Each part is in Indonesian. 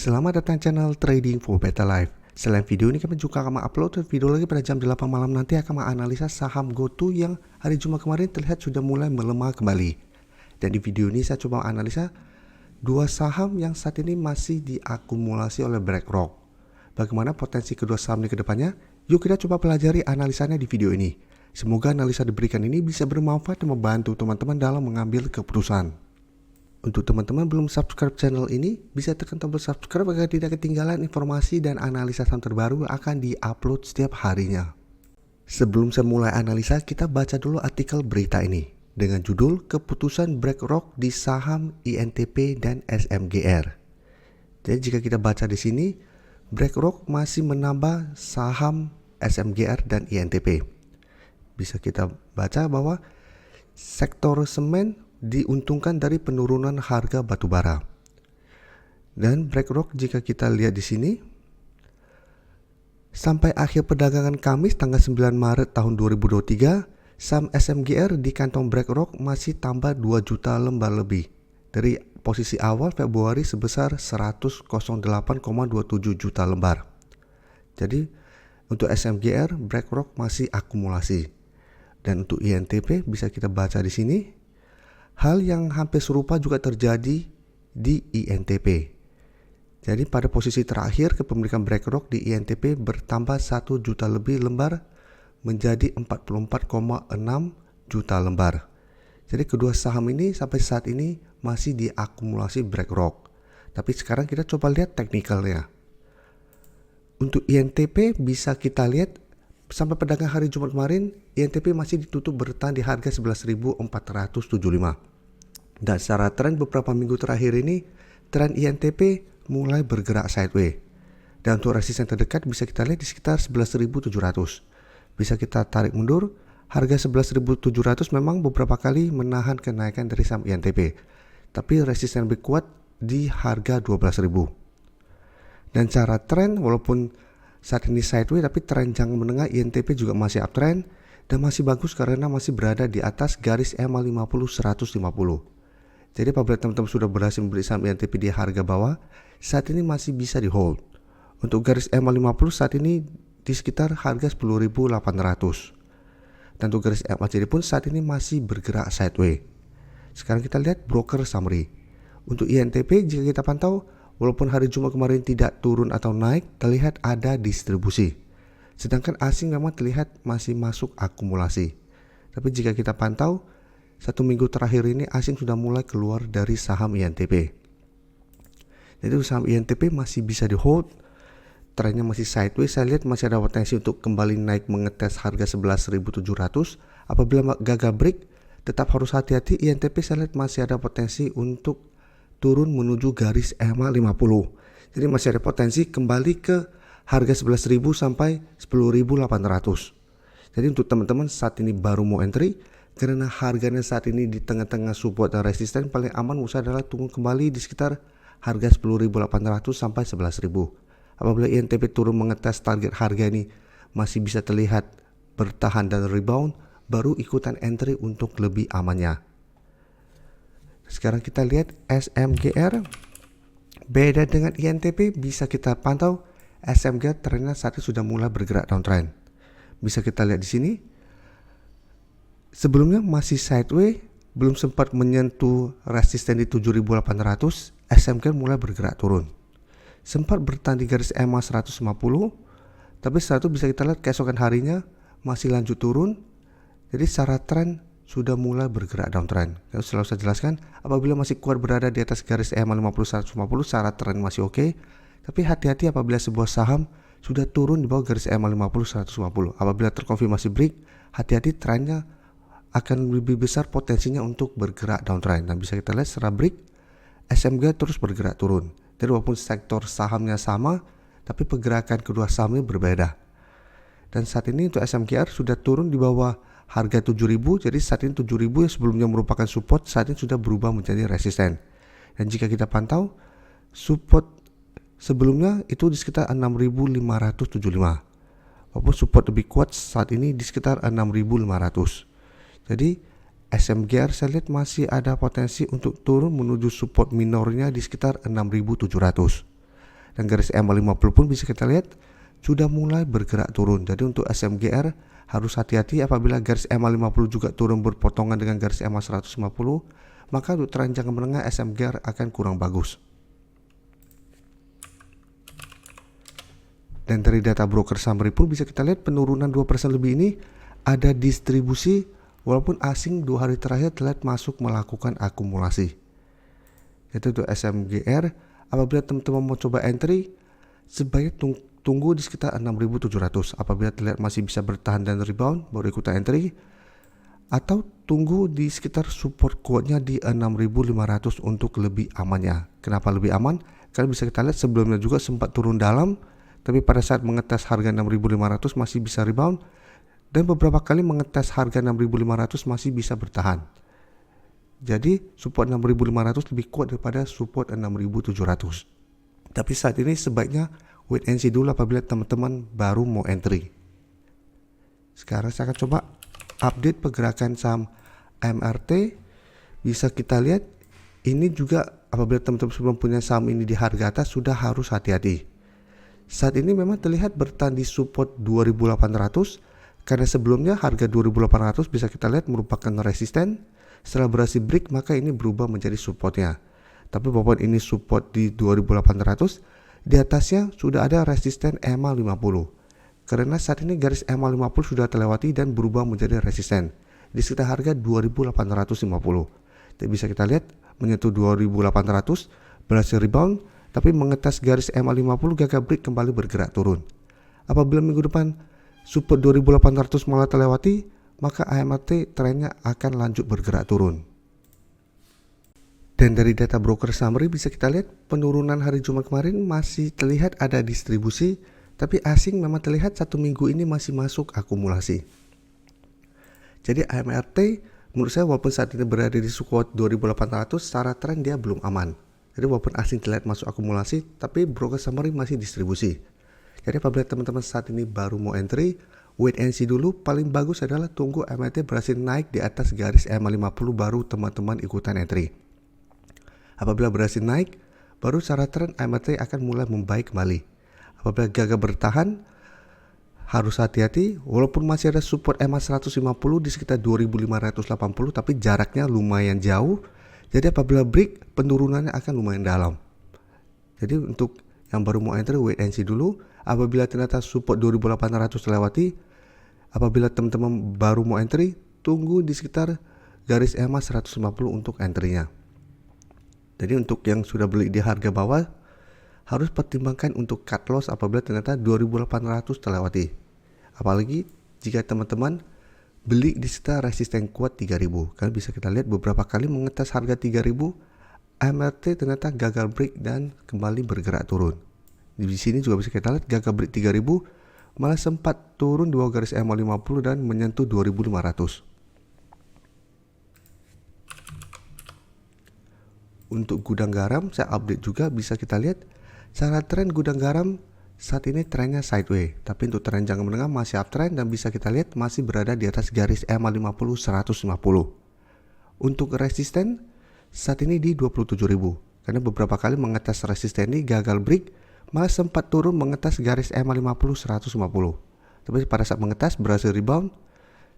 Selamat datang channel Trading for Better Life. Selain video ini kami juga akan upload video lagi pada jam 8 malam nanti akan menganalisa saham GoTo yang hari Jumat kemarin terlihat sudah mulai melemah kembali. Dan di video ini saya coba analisa dua saham yang saat ini masih diakumulasi oleh BlackRock. Bagaimana potensi kedua saham ini ke depannya? Yuk kita coba pelajari analisanya di video ini. Semoga analisa diberikan ini bisa bermanfaat dan membantu teman-teman dalam mengambil keputusan. Untuk teman-teman belum subscribe channel ini, bisa tekan tombol subscribe agar tidak ketinggalan informasi dan analisa saham terbaru yang akan di-upload setiap harinya. Sebelum saya mulai analisa, kita baca dulu artikel berita ini dengan judul Keputusan BlackRock di saham INTP dan SMGR. Jadi jika kita baca di sini, BlackRock masih menambah saham SMGR dan INTP. Bisa kita baca bahwa sektor semen diuntungkan dari penurunan harga batubara. Dan BlackRock jika kita lihat di sini, sampai akhir perdagangan Kamis tanggal 9 Maret tahun 2023, saham SMGR di kantong BlackRock masih tambah 2 juta lembar lebih dari posisi awal Februari sebesar 108,27 juta lembar. Jadi untuk SMGR BlackRock masih akumulasi. Dan untuk INTP bisa kita baca di sini, hal yang hampir serupa juga terjadi di INTP. Jadi pada posisi terakhir kepemilikan BlackRock di INTP bertambah 1 juta lebih lembar menjadi 44,6 juta lembar. Jadi kedua saham ini sampai saat ini masih diakumulasi BlackRock. Tapi sekarang kita coba lihat teknikalnya. Untuk INTP bisa kita lihat sampai perdagangan hari Jumat kemarin, INTP masih ditutup bertahan di harga 11.475. Dan secara tren beberapa minggu terakhir ini, tren INTP mulai bergerak sideways. Dan untuk resisten terdekat bisa kita lihat di sekitar 11.700. Bisa kita tarik mundur, harga 11.700 memang beberapa kali menahan kenaikan dari saham INTP. Tapi resisten lebih kuat di harga 12.000. Dan cara tren walaupun saat ini sideways, tapi tren jangka menengah INTP juga masih uptrend dan masih bagus karena masih berada di atas garis EMA 50 150. Jadi apabila teman-teman sudah berhasil membeli saham INTP di harga bawah, saat ini masih bisa di hold. Untuk garis EMA 50 saat ini di sekitar harga 10.800. Dan untuk garis EMA jadi pun saat ini masih bergerak sideways. Sekarang kita lihat broker summary. Untuk INTP jika kita pantau, walaupun hari Jumat kemarin tidak turun atau naik, terlihat ada distribusi. Sedangkan asing memang terlihat masih masuk akumulasi. Tapi jika kita pantau, 1 minggu terakhir ini asing sudah mulai keluar dari saham INTP. Jadi saham INTP masih bisa di hold. Trennya masih sideways. Saya lihat masih ada potensi untuk kembali naik mengetes harga 11.700. Apabila gagal break, tetap harus hati-hati. INTP saya lihat masih ada potensi untuk turun menuju garis EMA 50. Jadi masih ada potensi kembali ke harga 11.000 sampai 10.800. Jadi untuk teman-teman saat ini baru mau entry, karena harganya saat ini di tengah-tengah support dan resisten, paling aman usaha adalah tunggu kembali di sekitar harga 10.800 sampai 11.000. Apabila INTP turun mengetes target harga ini masih bisa terlihat bertahan dan rebound, baru ikutan entry untuk lebih amannya. Sekarang kita lihat SMGR. Beda dengan INTP, bisa kita pantau SMGR trennya saat ini sudah mulai bergerak downtrend. Bisa kita lihat di sini. Sebelumnya masih sideways, belum sempat menyentuh resisten di 7.800, SMGR mulai bergerak turun. Sempat bertahan di garis EMA 150, tapi setelah itu bisa kita lihat keesokan harinya masih lanjut turun. Jadi secara tren sudah mulai bergerak downtrend. Yang selalu saya jelaskan, apabila masih kuat berada di atas garis EMA 50 150, secara tren masih oke. Tapi hati-hati apabila sebuah saham sudah turun di bawah garis EMA 50 150. Apabila terkonfirmasi break, hati-hati trennya akan lebih besar potensinya untuk bergerak downtrend. Dan bisa kita lihat secara break, SMG terus bergerak turun. Jadi walaupun sektor sahamnya sama, tapi pergerakan kedua sahamnya berbeda. Dan saat ini untuk SMGR sudah turun di bawah harga 7.000. Jadi saat ini 7.000 yang sebelumnya merupakan support, saat ini sudah berubah menjadi resisten. Dan jika kita pantau, support sebelumnya itu di sekitar 6.575. Walaupun support lebih kuat saat ini di sekitar 6.500. Jadi SMGR saya lihat masih ada potensi untuk turun menuju support minornya di sekitar 6.700. Dan garis EMA50 pun bisa kita lihat sudah mulai bergerak turun. Jadi untuk SMGR harus hati-hati apabila garis EMA50 juga turun berpotongan dengan garis EMA150, maka untuk tren jangka menengah SMGR akan kurang bagus. Dan dari data broker summary pun bisa kita lihat penurunan 2% lebih ini ada distribusi, walaupun asing 2 hari terakhir terlihat masuk melakukan akumulasi. Yaitu untuk SMGR, apabila teman-teman mau coba entry, sebaiknya tunggu di sekitar 6.700. Apabila terlihat masih bisa bertahan dan rebound, baru ikutan entry. Atau tunggu di sekitar support kuatnya di 6.500 untuk lebih amannya. Kenapa lebih aman? Karena bisa kita lihat sebelumnya juga sempat turun dalam, tapi pada saat mengetes harga 6.500 masih bisa rebound, dan beberapa kali mengetes harga 6.500 masih bisa bertahan. Jadi support 6.500 lebih kuat daripada support 6.700. Tapi saat ini sebaiknya wait and see dulu apabila teman-teman baru mau entry. Sekarang saya akan coba update pergerakan saham MRT. Bisa kita lihat ini juga apabila teman-teman sebelum punya saham ini di harga atas sudah harus hati-hati. Saat ini memang terlihat bertahan di support 2.800 karena sebelumnya harga 2.800 bisa kita lihat merupakan resisten. Setelah berhasil break maka ini berubah menjadi supportnya. Tapi walaupun ini support di 2.800, di atasnya sudah ada resisten EMA50. Karena saat ini garis EMA50 sudah terlewati dan berubah menjadi resisten di sekitar harga 2.850. Jadi bisa kita lihat menyentuh 2.800 berhasil rebound, tapi mengetes garis EMA50 gagal break kembali bergerak turun. Apabila minggu depan support 2.800 malah terlewati, maka AMRT trennya akan lanjut bergerak turun. Dan dari data broker summary bisa kita lihat penurunan hari Jumat kemarin masih terlihat ada distribusi, tapi asing memang terlihat 1 minggu ini masih masuk akumulasi. Jadi AMRT menurut saya walaupun saat ini berada di support 2.800, secara tren dia belum aman. Jadi walaupun asing terlihat masuk akumulasi, tapi broker summary masih distribusi. Jadi apabila teman-teman saat ini baru mau entry, wait and see dulu. Paling bagus adalah tunggu MACD berhasil naik di atas garis EMA50 baru teman-teman ikutan entry. Apabila berhasil naik, baru secara tren MACD akan mulai membaik kembali. Apabila gagal bertahan, harus hati-hati. Walaupun masih ada support EMA150 di sekitar 2.580, tapi jaraknya lumayan jauh. Jadi apabila break, penurunannya akan lumayan dalam. Jadi untuk yang baru mau entry, wait and see dulu. Apabila ternyata support 2.800 terlewati, apabila teman-teman baru mau entry, tunggu di sekitar garis EMA 150 untuk entry-nya. Jadi untuk yang sudah beli di harga bawah, harus pertimbangkan untuk cut loss apabila ternyata 2.800 terlewati. Apalagi jika teman-teman beli di sekitar resisten kuat 3.000. Karena bisa kita lihat beberapa kali mengetes harga 3.000, MRT ternyata gagal break dan kembali bergerak turun. Di sini juga bisa kita lihat gagal break 3.000, malah sempat turun di bawah garis EMA50 dan menyentuh 2.500. Untuk gudang garam saya update juga, bisa kita lihat secara tren gudang garam saat ini trennya sideways, tapi untuk tren jangka menengah masih uptrend dan bisa kita lihat masih berada di atas garis EMA50 150. Untuk resisten saat ini di 27.000 karena beberapa kali mengetes resisten ini gagal break, malah sempat turun mengetes garis EMA50 150. Tapi pada saat mengetes berhasil rebound,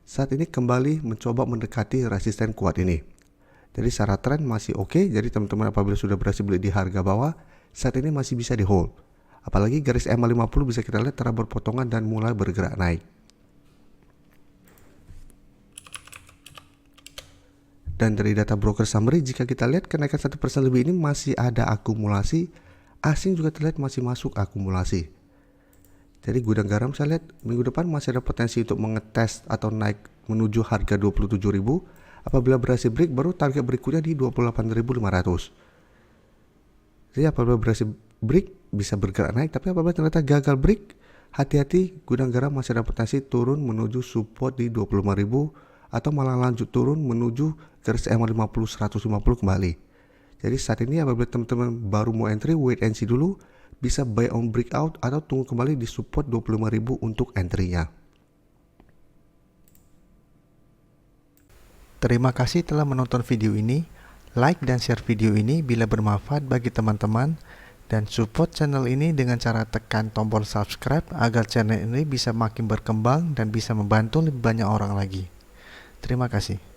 saat ini kembali mencoba mendekati resisten kuat ini. Jadi secara tren masih oke. Jadi teman-teman apabila sudah berhasil beli di harga bawah, saat ini masih bisa di hold. Apalagi garis EMA50 bisa kita lihat telah berpotongan dan mulai bergerak naik. Dan dari data broker summary, jika kita lihat kenaikan 1% lebih ini masih ada akumulasi. Asing juga terlihat masih masuk akumulasi. Jadi gudang garam saya lihat minggu depan masih ada potensi untuk mengetes atau naik menuju harga 27.000. Apabila berhasil break, baru target berikutnya di 28.500. Jadi apabila berhasil break bisa bergerak naik, tapi apabila ternyata gagal break, hati-hati, gudang garam masih ada potensi turun menuju support di 25.000 atau malah lanjut turun menuju garis EMA50 150 kembali. Jadi saat ini apabila teman-teman baru mau entry, wait and see dulu, bisa buy on breakout atau tunggu kembali di support 25.000 untuk entry-nya. Terima kasih telah menonton video ini. Like dan share video ini bila bermanfaat bagi teman-teman. Dan support channel ini dengan cara tekan tombol subscribe agar channel ini bisa makin berkembang dan bisa membantu lebih banyak orang lagi. Terima kasih.